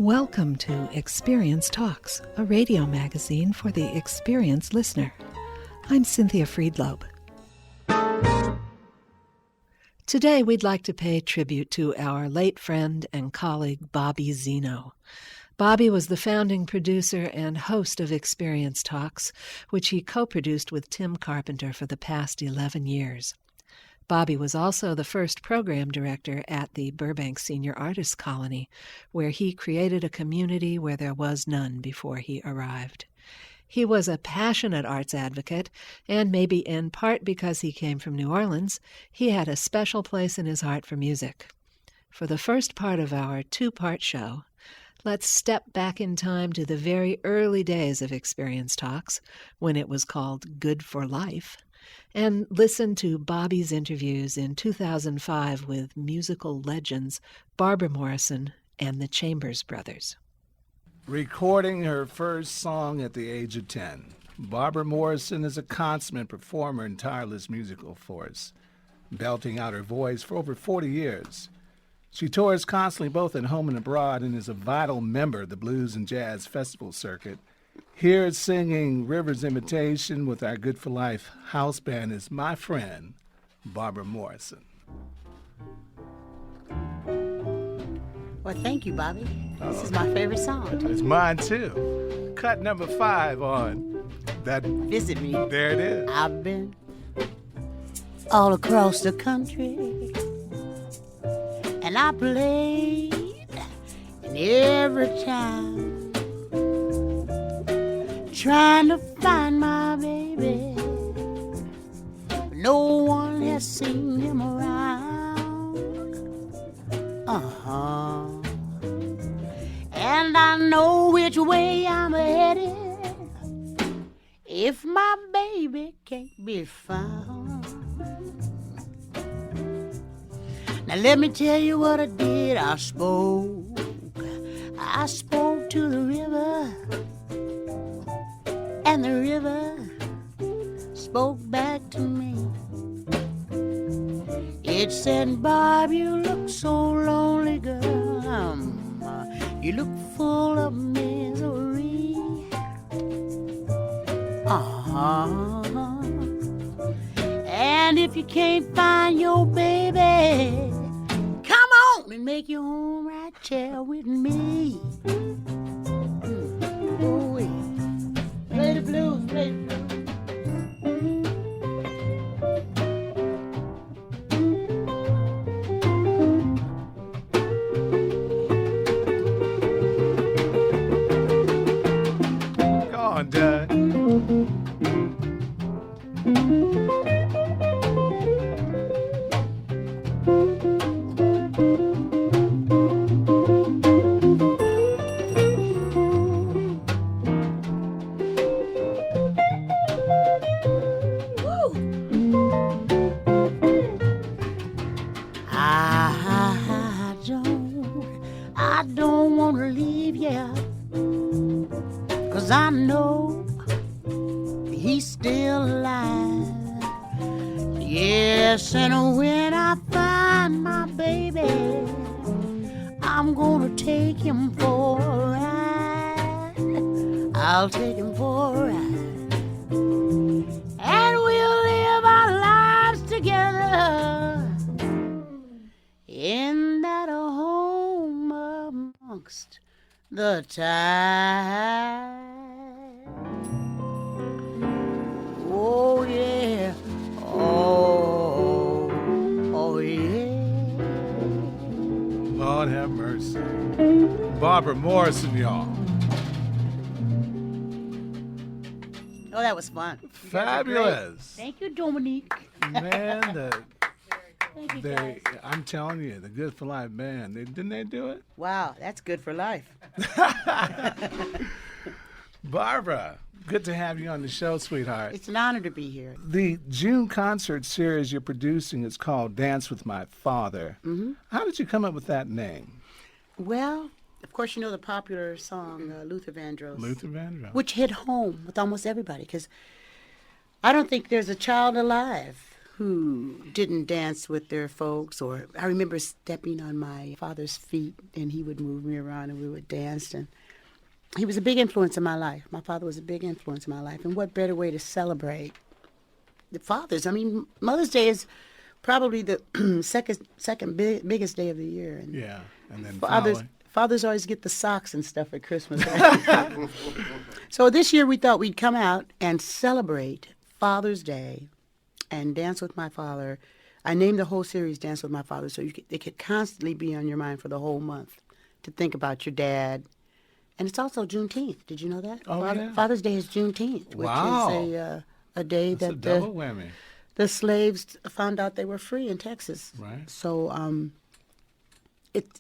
Welcome to Experience Talks, a radio magazine for the experienced listener. I'm Cynthia Friedlob. Today we'd like to pay tribute to our late friend and colleague Bobbee Zeno. Bobbee was the founding producer and host of Experience Talks, which he co-produced with Tim Carpenter for the past 11 years. Bobbee was also the first program director at the Burbank Senior Artists Colony, where he created a community where there was none before he arrived. He was a passionate arts advocate, and maybe in part because he came from New Orleans, he had a special place in his heart for music. For the first part of our two-part show, let's step back in time to the very early days of Experience Talks, when it was called Good for Life, and listen to Bobbee's interviews in 2005 with musical legends Barbara Morrison and the Chambers Brothers. Recording her first song at the age of 10, Barbara Morrison is a consummate performer and tireless musical force, belting out her voice for over 40 years. She tours constantly both at home and abroad and is a vital member of the blues and jazz festival circuit. Here singing River's Invitation with our Good for Life house band is my friend, Barbara Morrison. Well, thank you, Bobbee. This is my favorite song. It's mine, too. Cut number 5 on that. Visit Me. There it is. I've been all across the country, and I played in every town, trying to find my baby, but no one has seen him around. And I know which way I'm headed if my baby can't be found. Now let me tell you what I did. I spoke to the river, and the river spoke back to me. It said, Bob, you look so lonely, girl. You look full of misery. And if you can't find your baby, come on and make your home right here with me. Oh, yeah. Play the blues, play the blues. I don't want to leave yet, 'cause I know he's still alive. Yes, and when I find my baby, I'm gonna take him for a ride. I'll take him for a ride, and we'll live our lives together in that home amongst the tide. Oh yeah, oh yeah. Lord have mercy. Barbara Morrison, y'all. Oh, that was fun. Fabulous. Thank you, Dominique. Man, Thank you, guys. I'm telling you, the Good for Life band, didn't they do it? Wow, that's good for life. Barbara, good to have you on the show, sweetheart. It's an honor to be here. The June concert series you're producing is called Dance with My Father. Mm-hmm. How did you come up with that name? Well, of course, you know the popular song, Luther Vandross. Luther Vandross. Which hit home with almost everybody, because I don't think there's a child alive who didn't dance with their folks, or I remember stepping on my father's feet and he would move me around and we would dance. And he was a big influence in my life. My father was a big influence in my life. And what better way to celebrate the fathers? I mean, Mother's Day is probably the biggest day of the year. And Yeah, and then fathers always get the socks and stuff at Christmas. So this year we thought we'd come out and celebrate Father's Day and Dance with My Father. I named the whole series Dance with My Father, so it could constantly be on your mind for the whole month to think about your dad. And it's also Juneteenth. Did you know that? Oh, yeah. Father's Day is Juneteenth, which is a day That's a that double whammy. the slaves found out they were free in Texas. Right. So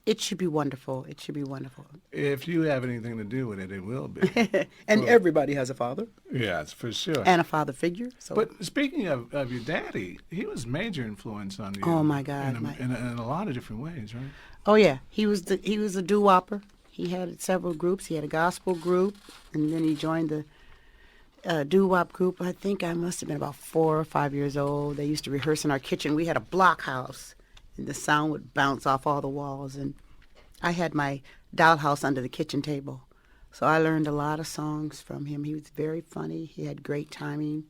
it should be wonderful. It should be wonderful. If you have anything to do with it, it will be. And everybody has a father Yes, for sure. and a father figure. So. But speaking of your daddy, he was major influence on you. Oh, my God, In a lot of different ways, right? Oh yeah, he was a doo-wopper. He had several groups. He had a gospel group, and then he joined the doo-wop group. I think I must have been about 4 or 5 years old. They used to rehearse in our kitchen. We had a block house, and the sound would bounce off all the walls. And I had my dollhouse under the kitchen table, so I learned a lot of songs from him. He was very funny. He had great timing.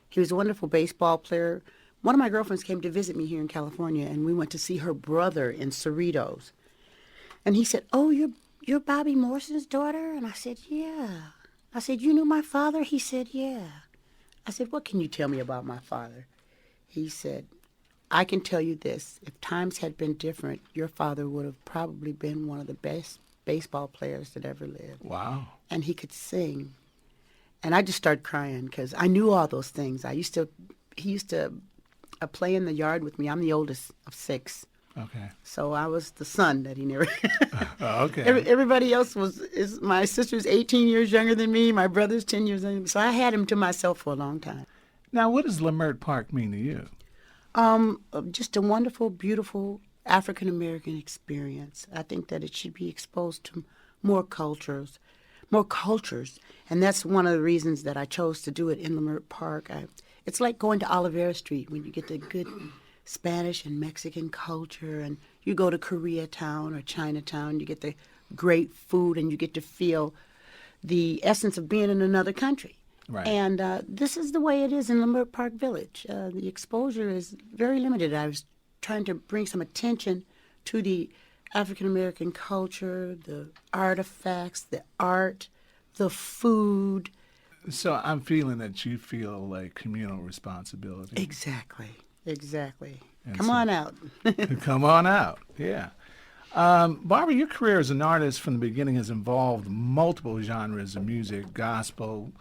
He was a wonderful baseball player. One of my girlfriends came to visit me here in California, and we went to see her brother in Cerritos. And he said, "Oh, you're Bobbee Morrison's daughter?" And I said, "Yeah." I said, "You knew my father?" He said, "Yeah." I said, "What can you tell me about my father?" He said, "I can tell you this. If times had been different, your father would have probably been one of the best baseball players that ever lived." Wow. And he could sing. And I just started crying because I knew all those things. He used to play in the yard with me. I'm the oldest of 6. Okay. So I was the son that he never. Okay. Everybody else is my sister's 18 years younger than me. My brother's 10 years younger than me. So I had him to myself for a long time. Now, what does Leimert Park mean to you? Just a wonderful, beautiful African American experience. I think that it should be exposed to more cultures, and that's one of the reasons that I chose to do it in Leimert Park. It's like going to Olivera Street when you get the good Spanish and Mexican culture, and you go to Koreatown or Chinatown, you get the great food, and you get to feel the essence of being in another country. Right. And this is the way it is in Leimert Park Village. The exposure is very limited. I was trying to bring some attention to the African American culture, the artifacts, the art, the food. So I'm feeling that you feel like communal responsibility. Exactly. And Come on out. Come on out, yeah. Barbara, your career as an artist from the beginning has involved multiple genres of music: gospel,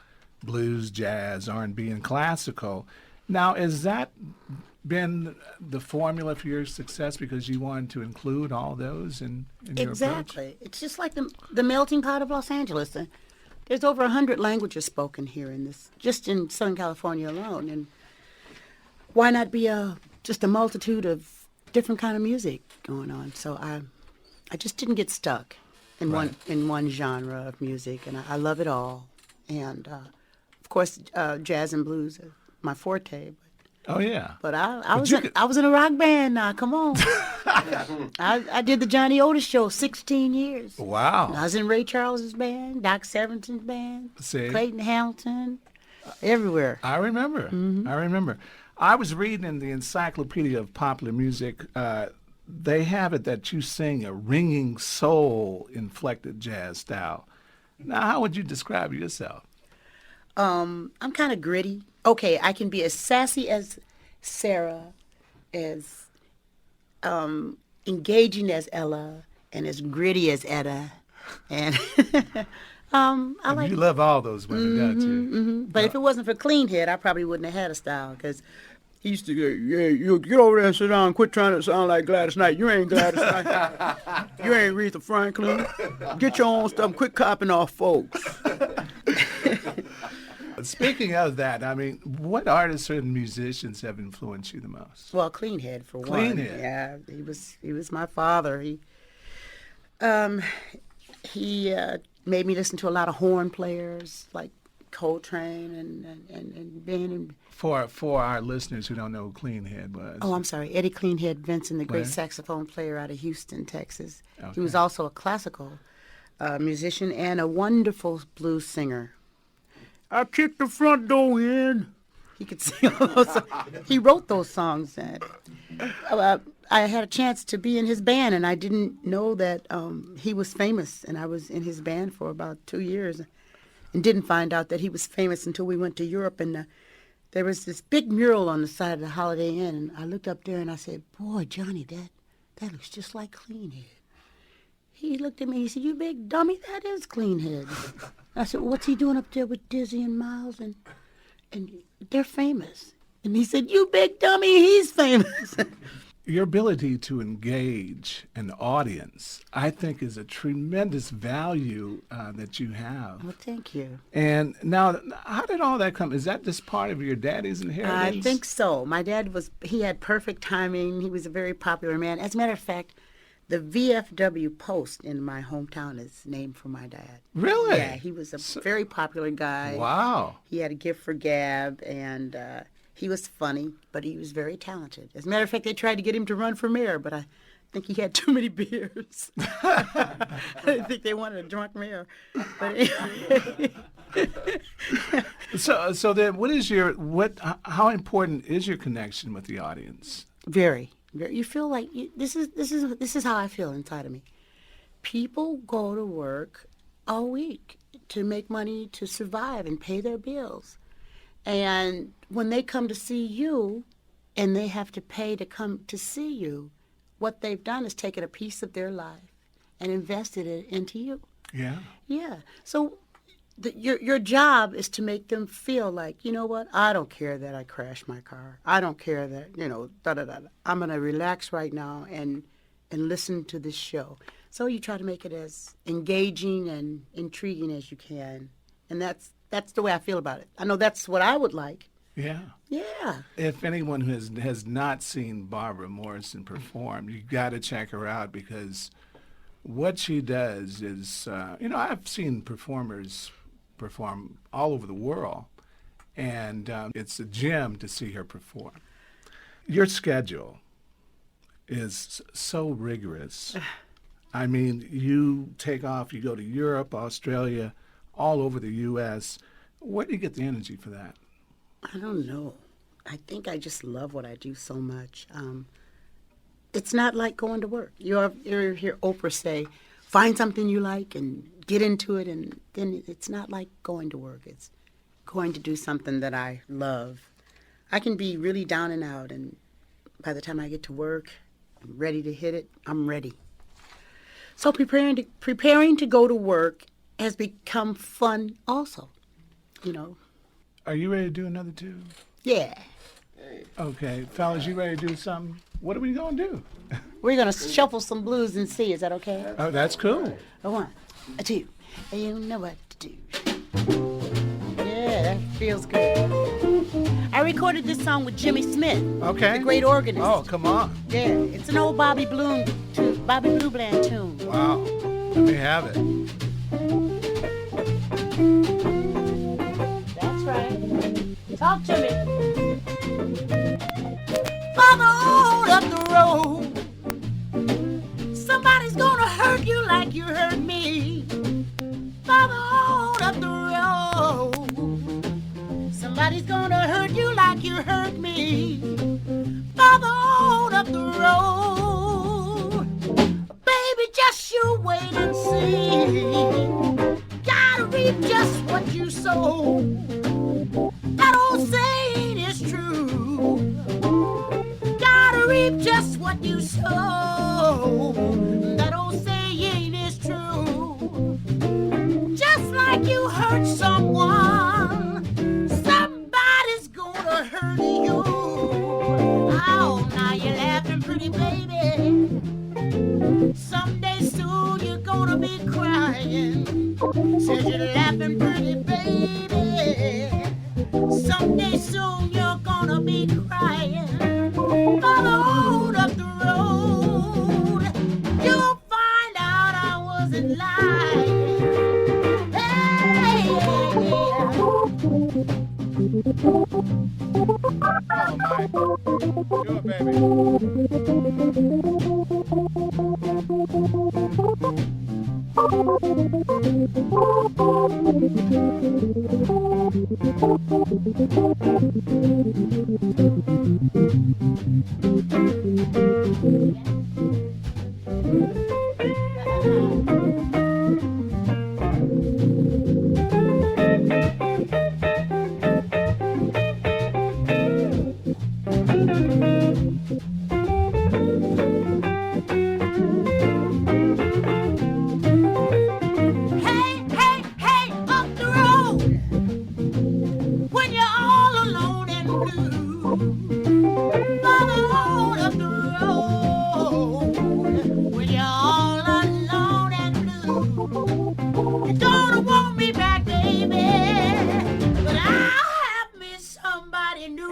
blues, jazz, R&B, and classical. Now, has that been the formula for your success because you wanted to include all those in your Exactly. approach? It's just like the melting pot of Los Angeles. There's over 100 languages spoken here just in Southern California alone. And why not be just a multitude of different kind of music going on? So I just didn't get stuck in one genre of music, and I love it all. And of course, jazz and blues are my forte. Oh yeah. But I was in a rock band now. Come on. I did the Johnny Otis show 16 years. Wow. I was in Ray Charles's band, Doc Severinsen's band, See? Clayton Hamilton, everywhere. I remember. Mm-hmm. I remember. I was reading in the Encyclopedia of Popular Music, they have it that you sing a ringing soul-inflected jazz style. Now, how would you describe yourself? I'm kind of gritty. Okay, I can be as sassy as Sarah, as engaging as Ella, and as gritty as Etta. And You love all those women, don't you? Mm-hmm. But if it wasn't for Clean Head, I probably wouldn't have had a style, because he used to go, "Yeah, you get over there and sit down and quit trying to sound like Gladys Knight. You ain't Gladys Knight. You ain't Aretha Franklin. Get your own stuff and quit copying off folks." Speaking of that, I mean, what artists and musicians have influenced you the most? Well, Clean Head, for one. Clean Head. Yeah, he was my father. He made me listen to a lot of horn players like Coltrane and being in. For our listeners who don't know who Clean Head was. Oh, I'm sorry. Eddie Cleanhead Benson, the great Right. saxophone player out of Houston, Texas. Okay. He was also a classical musician and a wonderful blues singer. I kicked the front door in. He could sing all those songs. He wrote those songs. I had a chance to be in his band, and I didn't know that he was famous. And I was in his band for about 2 years and didn't find out that he was famous until we went to Europe. And there was this big mural on the side of the Holiday Inn, and I looked up there and I said, "Boy, Johnny, that looks just like Cleanhead." He looked at me, he said, "You big dummy, that is Cleanhead." I said, "What's he doing up there with Dizzy and Miles? And they're famous." And he said, "You big dummy, he's famous." Your ability to engage an audience, I think, is a tremendous value that you have. Well, thank you. And now, how did all that come? Is that just part of your daddy's inheritance? I think so. My dad he had perfect timing. He was a very popular man. As a matter of fact, the VFW Post in my hometown is named for my dad. Really? Yeah, he was a very popular guy. Wow. He had a gift for gab, and he was funny, but he was very talented. As a matter of fact, they tried to get him to run for mayor, but I think he had too many beers. I think they wanted a drunk mayor. But anyway. So then, how important is your connection with the audience? Very. You feel like this is how I feel inside of me. People go to work all week to make money to survive and pay their bills. And when they come to see you and they have to pay to come to see you, what they've done is taken a piece of their life and invested it into you. Yeah. Yeah. So your job is to make them feel like, you know what, I don't care that I crashed my car. I don't care that, I'm going to relax right now and listen to this show. So you try to make it as engaging and intriguing as you can. And that's the way I feel about it. I know that's what I would like. Yeah. Yeah. If anyone who has not seen Barbara Morrison perform, you got to check her out, because what she does is, I've seen performers perform all over the world, and it's a gem to see her perform. Your schedule is so rigorous. I mean, you take off, you go to Europe, Australia, all over the U.S. Where do you get the energy for that? I don't know. I think I just love what I do so much. It's not like going to work. You hear Oprah say, find something you like and get into it, and then it's not like going to work. It's going to do something that I love. I can be really down and out, and by the time I get to work, I'm ready to hit it. I'm ready. So preparing to go to work has become fun also, Are you ready to do another tune? Yeah. Okay, fellas, you ready to do something? What are we going to do? We're going to shuffle some blues and see. Is that okay? Oh, that's cool. A 1, a 2, and you know what to do. Yeah, that feels good. I recorded this song with Jimmy Smith, Okay. the great organist. Oh, come on. Yeah, it's an old Bobby Blue Bland tune. Wow. Let me have it. That's right. Talk to me. Father, on up the road, somebody's gonna hurt you like you hurt me. Father, on up the road, somebody's gonna hurt you like you hurt me. Father, on up the road, baby, just you wait and see. Gotta reap just what you sow. That old saying is true. Gotta reap just what you sow. That old saying is true. Just like you hurt someone, somebody's gonna hurt you. Oh, now you're laughing, pretty baby. Someday soon you're gonna be crying. Says you're laughing, pretty baby. Someday soon you're gonna be crying. Follow on up the road. You on, Mike. Do it, baby. Hey, hey, hey, up the road when you're all alone and blue. Mother, up the road when you're all alone and blue. You don't want me back, baby, but I'll have me somebody new.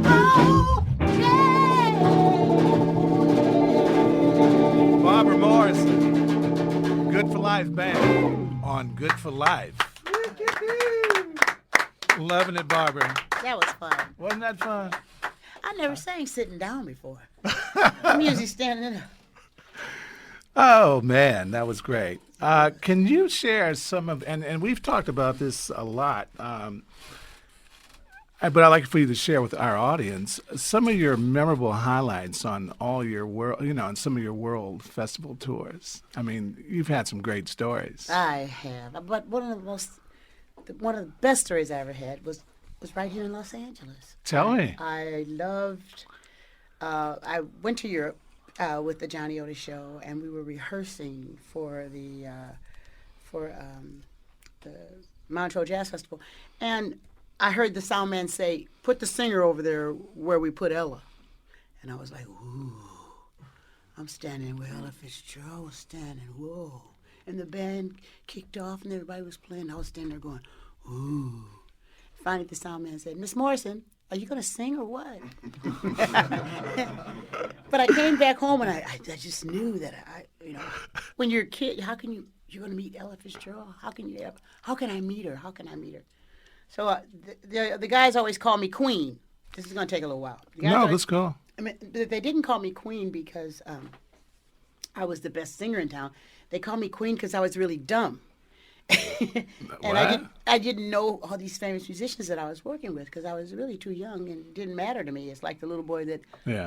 Oh, yeah. Barbara Morrison, Good for Life Band on Good for Life. Loving it, Barbara. That was fun. Wasn't that fun? I never sang sitting down before. I'm usually standing up. Oh, man, that was great. Can you share some of, and we've talked about this a lot, but I'd like for you to share with our audience some of your memorable highlights on all your world, on some of your world festival tours. I mean, you've had some great stories. I have, but one of the best stories I ever had was right here in Los Angeles. Tell me. I loved. I went to Europe with the Johnny Otis show, and we were rehearsing for the Montreux Jazz Festival, and I heard the sound man say, "Put the singer over there where we put Ella," and I was like, "Ooh." I'm standing where Ella Fitzgerald was standing. Whoa. And the band kicked off and everybody was playing. I was standing there going, ooh. Finally, the sound man said, "Miss Morrison, are you going to sing or what?" But I came back home and I just knew that when you're a kid, you're going to meet Ella Fitzgerald? How can I meet her? So the guys always call me Queen. This is going to take a little while. No, let's go. I mean, they didn't call me Queen because I was the best singer in town. They called me Queen because I was really dumb. And I didn't know all these famous musicians that I was working with because I was really too young and it didn't matter to me. It's like the little boy that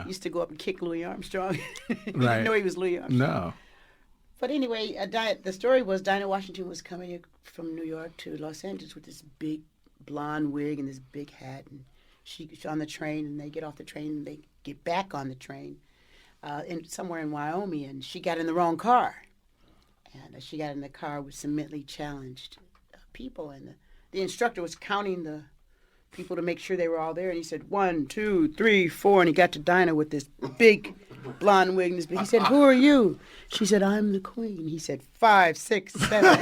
used to go up and kick Louis Armstrong. Didn't know he was Louis Armstrong. No. But anyway, the story was Dinah Washington was coming from New York to Los Angeles with this big blonde wig and this big hat, and she's on the train, and they get off the train, and they get back on the train somewhere in Wyoming, and she got in the wrong car. And she got in the car with some mentally challenged people, and the instructor was counting the people to make sure they were all there, and he said 1, 2, 3, 4, and he got to Dinah with this big blonde wig, and he said, "Who are you?" She said, "I'm the Queen." He said, 5, 6, 7, 8.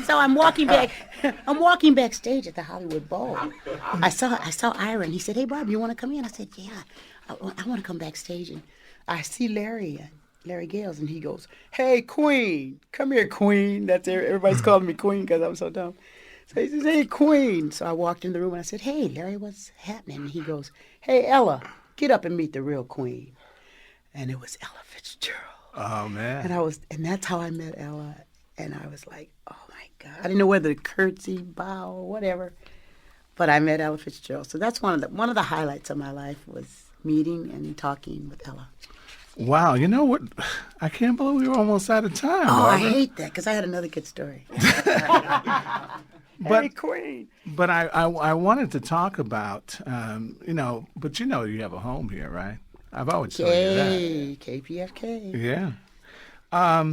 So I'm walking backstage at the Hollywood Bowl. I saw Ira, and he said, "Hey, Bob, you want to come in?" I said, "Yeah, I want to come backstage." And I see Larry Gales, and he goes, "Hey, Queen, come here, Queen." That's everybody's calling me Queen because I'm so dumb. So he says, "Hey, Queen." So I walked in the room and I said, "Hey, Larry, what's happening?" And he goes, "Hey, Ella, get up and meet the real Queen." And it was Ella Fitzgerald. Oh man. And that's how I met Ella. And I was like, oh my God. I didn't know whether to curtsy, bow, or whatever. But I met Ella Fitzgerald. So that's one of the highlights of my life was meeting and talking with Ella. Wow, you know what? I can't believe we were almost out of time. Oh, Barbara. I hate that because I had another good story. But, hey, Queen. But I wanted to talk about, but you have a home here, right? I've always told you that. KPFK. Yeah.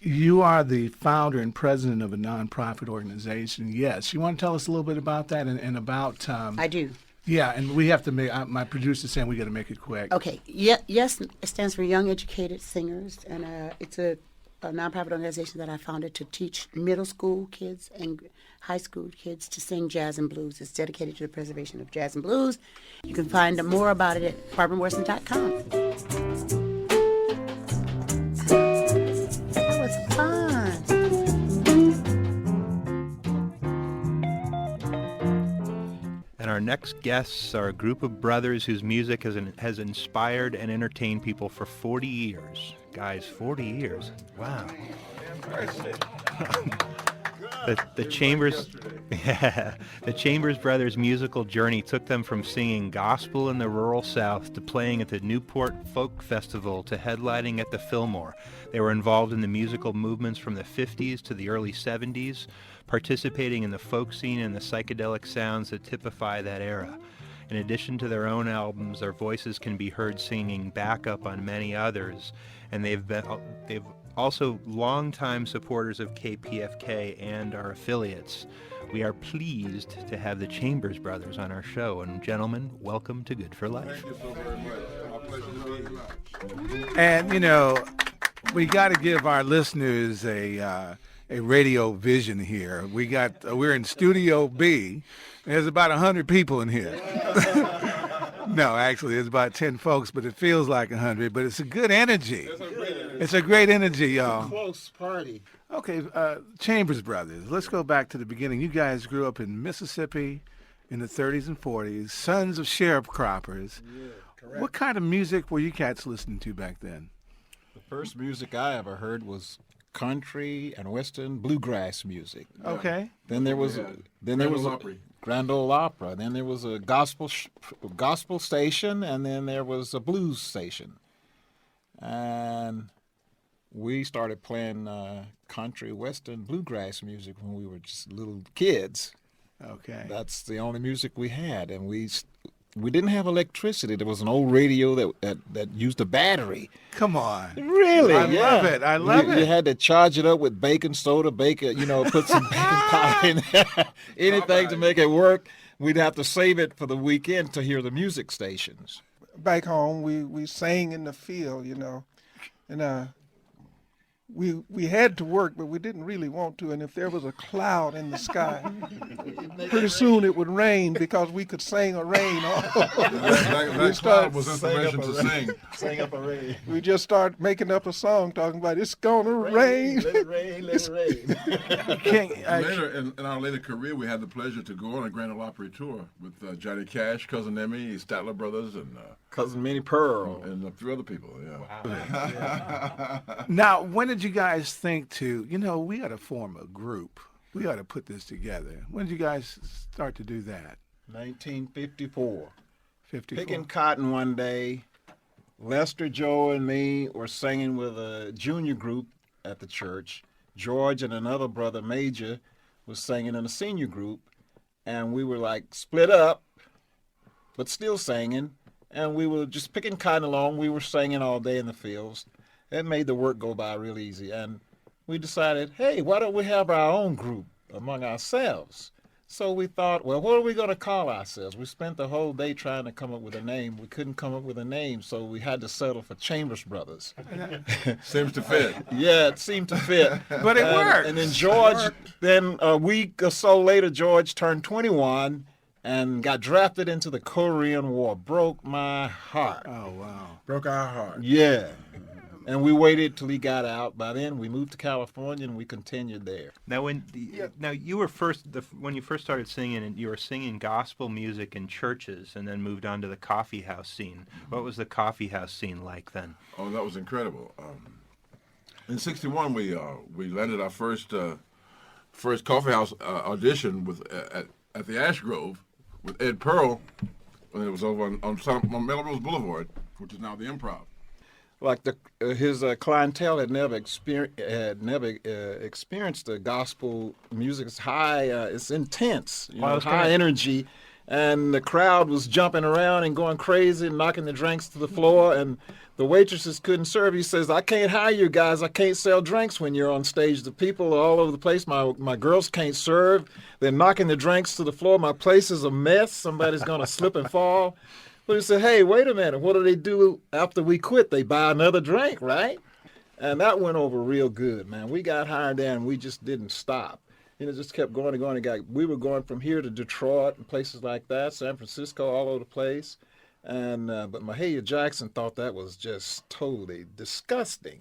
You are the founder and president of a nonprofit organization. Yes. You want to tell us a little bit about that and about... I do. Yeah, and we have to make... my producer's saying we got to make it quick. Okay. Yes, it stands for Young Educated Singers, and it's a nonprofit organization that I founded to teach middle school kids and high school kids to sing jazz and blues. It's dedicated to the preservation of jazz and blues. You can find more about it at barbaramorrison.com. That was fun. And our next guests are a group of brothers whose music has inspired and entertained people for 40 years. Guys, 40 years. Wow. The Chambers Brothers' musical journey took them from singing gospel in the rural South to playing at the Newport Folk Festival to headlining at the Fillmore. They were involved in the musical movements from the 50s to the early 70s, participating in the folk scene and the psychedelic sounds that typify that era. In addition to their own albums, their voices can be heard singing backup on many others, and they've also longtime supporters of KPFK and our affiliates. We are pleased to have the Chambers Brothers on our show. And gentlemen, welcome to Good for Life. Thank you so very much. Our pleasure to be here. And, you know, we got to give our listeners a radio vision here. We're in Studio B. There's about 100 people in here. No, actually, there's about 10 folks, but it feels like 100. But it's a good energy. It's a great energy, y'all. Close party. Okay, Chambers Brothers. Let's go back to the beginning. You guys grew up in Mississippi in the 30s and 40s, sons of sharecroppers. Yeah, correct. What kind of music were you cats listening to back then? The first music I ever heard was country and western bluegrass music. Okay. Then there was Grand Ole Opry. Then there was a gospel station, and then there was a blues station. And we started playing country, western, bluegrass music when we were just little kids. Okay. That's the only music we had, and we didn't have electricity. There was an old radio that used a battery. Come on. Really? I love it. I love it. You had to charge it up with baking soda, put some baking powder in there, anything to make it work. We'd have to save it for the weekend to hear the music stations. Back home, we sang in the field, and we had to work, but we didn't really want to. And if there was a cloud in the sky, pretty soon it would rain because we could sing a rain. That cloud was information to sing. Sing up a rain. We just start making up a song talking about it's gonna rain. Let it rain, let it rain. Later, in our later career, we had the pleasure to go on a Grand Ole Opry tour with Johnny Cash, Cousin Emmy, Statler Brothers, and Cousin Minnie Pearl. And a few other people, yeah. Wow. Now, when did you guys think we ought to form a group? We ought to put this together. When did you guys start to do that? 1954. 54. Picking cotton one day, Lester, Joe, and me were singing with a junior group at the church. George and another brother, Major, was singing in a senior group. And we were like split up, but still singing. And we were just picking cotton along. We were singing all day in the fields. It made the work go by real easy. And we decided, hey, why don't we have our own group among ourselves? So we thought, well, what are we going to call ourselves? We spent the whole day trying to come up with a name. We couldn't come up with a name, so we had to settle for Chambers Brothers. Seems to fit. Yeah, it seemed to fit. But it worked. And then George, then a week or so later, George turned 21 and got drafted into the Korean War. Broke my heart. Oh, wow. Broke our heart. Yeah. And we waited till he got out. By then, we moved to California, and we continued there. Now, when you were when you first started singing, and you were singing gospel music in churches, and then moved on to the coffee house scene. What was the coffee house scene like then? Oh, that was incredible. In '61, we landed our first coffee house audition at the Ash Grove with Ed Pearl, and it was over on Melrose Boulevard, which is now the Improv. Like his clientele had never experienced the gospel music. It's high, it's intense, high energy, and the crowd was jumping around and going crazy and knocking the drinks to the floor, and the waitresses couldn't serve. He says, I can't hire you guys. I can't sell drinks when you're on stage. The people are all over the place. My girls can't serve. They're knocking the drinks to the floor. My place is a mess. Somebody's going to slip and fall. But he said, hey, wait a minute. What do they do after we quit? They buy another drink, right? And that went over real good, man. We got hired there, and we just didn't stop. It just kept going and going. We were going from here to Detroit and places like that, San Francisco, all over the place. And but Mahalia Jackson thought that was just totally disgusting.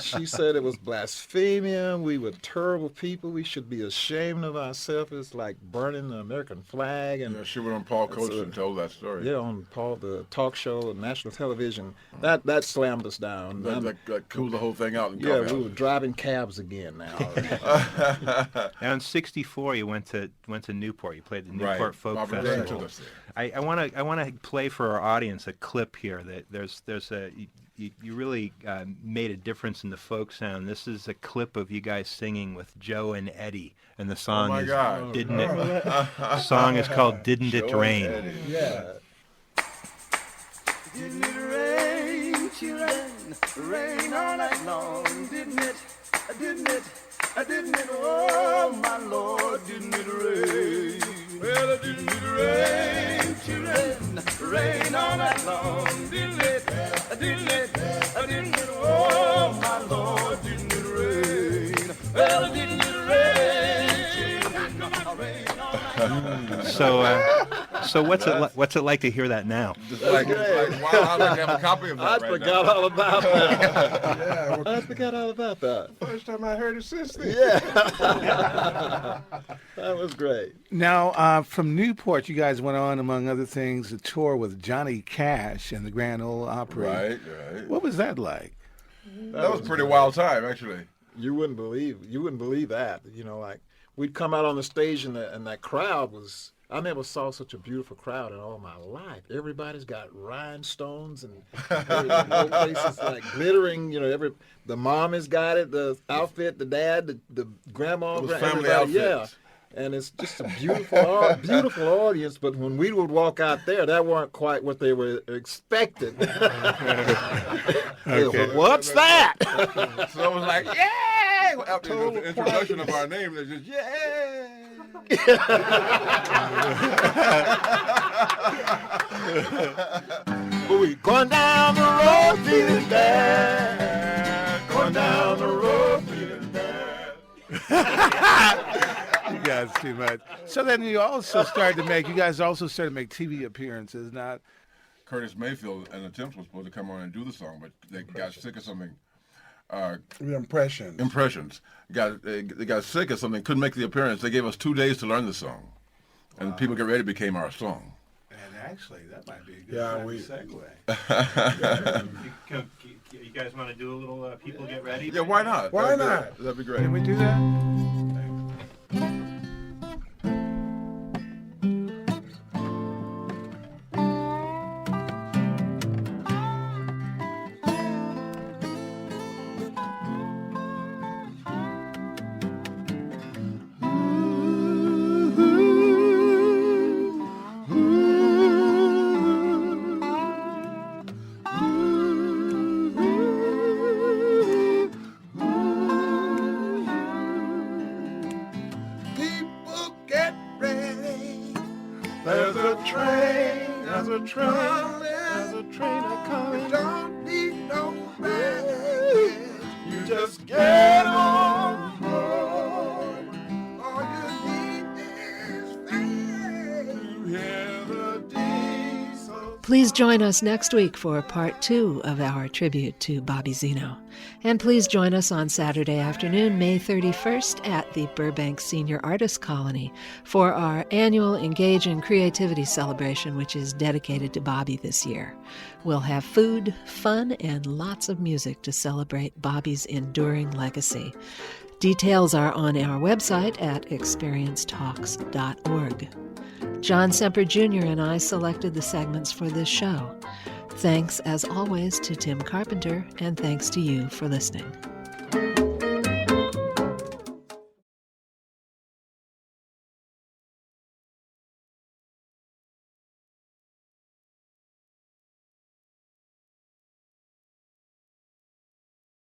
She said it was blasphemia. We were terrible people. We should be ashamed of ourselves. It's like burning the American flag. And Yeah, she went on Paul Coach and told that story. yeah, on Paul, the talk show, on national television. That slammed us down. That cooled the whole thing out. In Yeah, coffee we house. were driving cabs again now. Now in '64, you went to Newport. You played the Newport Right. Folk Barbara Festival. took us there. I want to play for our audience a clip here. That there's a you really made a difference in the folk sound. This is a clip of you guys singing with Joe and Eddie, and the song my is God. Didn't It? The song is called Didn't It Joe and Rain? Eddie. Yeah. Didn't it rain, children, rain all night long? Didn't it? Didn't it? Didn't it? Oh, my Lord, didn't it rain? Well, didn't it rain, children, rain all night long? Didn't it? Didn't it? Didn't it? Oh, my Lord, didn't it rain? Well, didn't it rain, children, rain all night long? So what's it like to hear that now? It's like, wow, I'd like to have a copy of that I right forgot now. all about that. Yeah, well, I forgot all about that. first time I heard it since then. Yeah. That was great. Now, from Newport, you guys went on, among other things, a tour with Johnny Cash and the Grand Ole Opry. Right. What was that like? That was a pretty wild time, actually. You wouldn't believe that. You know, like we'd come out on the stage and that crowd was. I never saw such a beautiful crowd in all my life. Everybody's got rhinestones and no places like glittering. You know, the mom has got it, the outfit, the dad, the grandma, It was family everybody, yeah. outfits. And it's just a beautiful, beautiful audience. But when we would walk out there, that weren't quite what they were expecting. What's that? So it was like, yay! After the introduction of our name, they just, yay! But we going down the road feeling bad. Going down the road feeling bad. You guys too much. So then you guys also started to make TV appearances, not? Curtis Mayfield and the Temps were supposed to come on and do the song, but they got sick of something. Impressions. They got sick of something, couldn't make the appearance. They gave us 2 days to learn the song. And People Get Ready became our song. And actually, that might be a good segue. You guys want to do a little People Get Ready? Yeah, why not? Why not? That'd be great. Can we do that? People get ready. There's a train a-coming. You don't need no man. You just get on board. All you need is faith. You hear the diesel. Please join us next week for part 2 of our tribute to Bobbee Zeno. And please join us on Saturday afternoon, May 31st, at the Burbank Senior Artist Colony for our annual Engage in Creativity celebration, which is dedicated to Bobbee this year. We'll have food, fun, and lots of music to celebrate Bobbee's enduring legacy. Details are on our website at experiencetalks.org. John Semper Jr. and I selected the segments for this show. Thanks, as always, to Tim Carpenter, and thanks to you for listening.